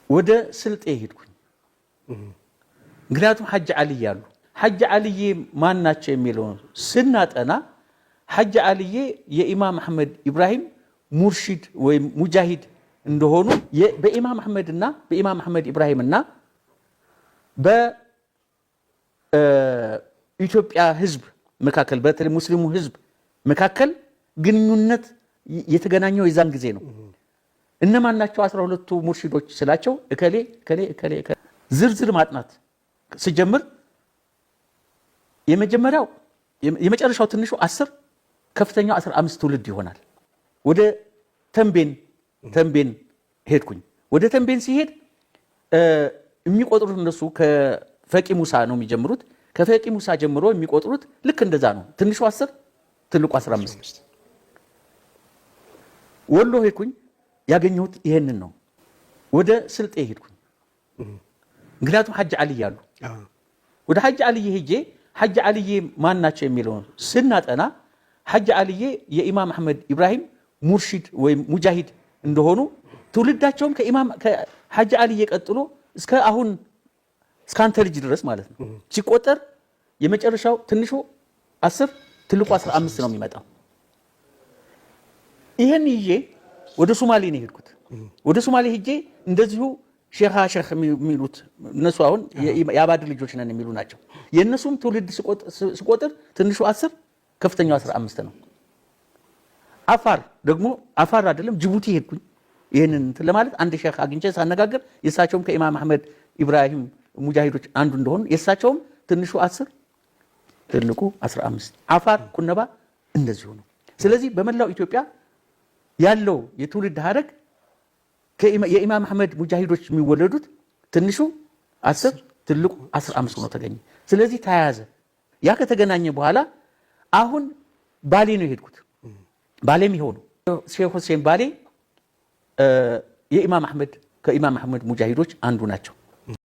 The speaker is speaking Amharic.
ወደ ስልጤ ሄድኩኝ ምክንያቱም ሐጅ አልይ ያሉ ሐጅ አልይ ማን ናቸው የሚለው ስናጠና ሐጅ አልይ የኢማም አህመድ ኢብራሂም ሙርሺድ ወይ ሙጃሂድ እንደሆኑ በኢማም አህመድና በኢማም አህመድ ኢብራሂምና በኢትዮጵያ ህዝብ መካከል በተለይ ሙስሊሙ ህዝብ መካከል ግንኙነት የተገናኘው የዛን ጊዜ ነው እነማን ናቸው 12ቱ ሙርሺዶች ስላቸው እከሌ እከሌ እከሌ ዝርዝር ማጥናት ሲጀምር የመጨረሻው ትንሹ 10 ከፍተኛው 15 ትውልድ ይሆናል ወደ ተንቤን ሄድኩኝ ወደ ተንቤን ሲሄድ የሚቆጥሩት እነሱ ከፈቂ ሙሳ ነው የሚጀምሩት ከፈቂ ሙሳ ጀምሮ የሚቆጥሩት ልክ እንደዛ ነው ትንሹ 10 ትልቁ 15 ወሎ ሄድኩኝ ያገኘሁት ይሄንን ነው ወደ ስልጤ ሄድኩኝ ምክንያቱም ሐጅ አልይ ያሉ ወደ ሐጅ አልይ ሄጄ ሐጅ አልይ ማን ናቸው የሚለው ስናጠና ሐጅ አልይ የኢማም አህመድ ኢብራሂም ሙርሺድ ወይ ሙጃሂድ እንደሆኑ ትውልዳቸውም ከሐጅ አልይ ቀጥሎ እስከ አሁን እስከ አንተ ልጅ ድረስ ማለት ነው ሲቆጠር የመጨረሻው ትንሹ 10 ትልቁ 15 ነው የሚመጣው ይሄን ይዤ ወደ ሶማሌ ነው ሄድኩት ወደ ሶማሌ ሄጄ እንደዚሁ ሼህ የሚሉት እነሱ አሁን የአባድ ልጆች ነን የሚሉ ናቸው የነሱም ትውልድ ሲቆጥር ትንሹ 10 ከፍተኛው 15 ነው አፋር ደግሞ አፋር አይደለም ጅቡቲ ሄድኩኝ ይሄንን ለማለት አንድ ሼህ አግኝቼ ሳነጋገር የሳቸውም ከኢማም አህመድ ኢብራሂም ሙጃሂዶች አንዱ እንደሆኑ የሳቸውም ትንሹ 10 ትልቁ 15 አፋር ኩነባ እንደዚሁ ነው ስለዚህ በመላው ኢትዮጵያ ያለው የትውልድ ሐረግ የኢማም አህመድ ሙጃሂዶች የሚወለዱት ትንሹ 10 ትልቁ 15 ነው ተገኘ ስለዚህ ተያያዘ ያ ከተገናኘ በኋላ አሁን ባሌ ነው ሄድኩት ባሌም ይሆኑ ሼህ ሁሴን ባሌ የኢማም አህመድ ከኢማም አህመድ ሙጃሂዶች አንዱ ናቸው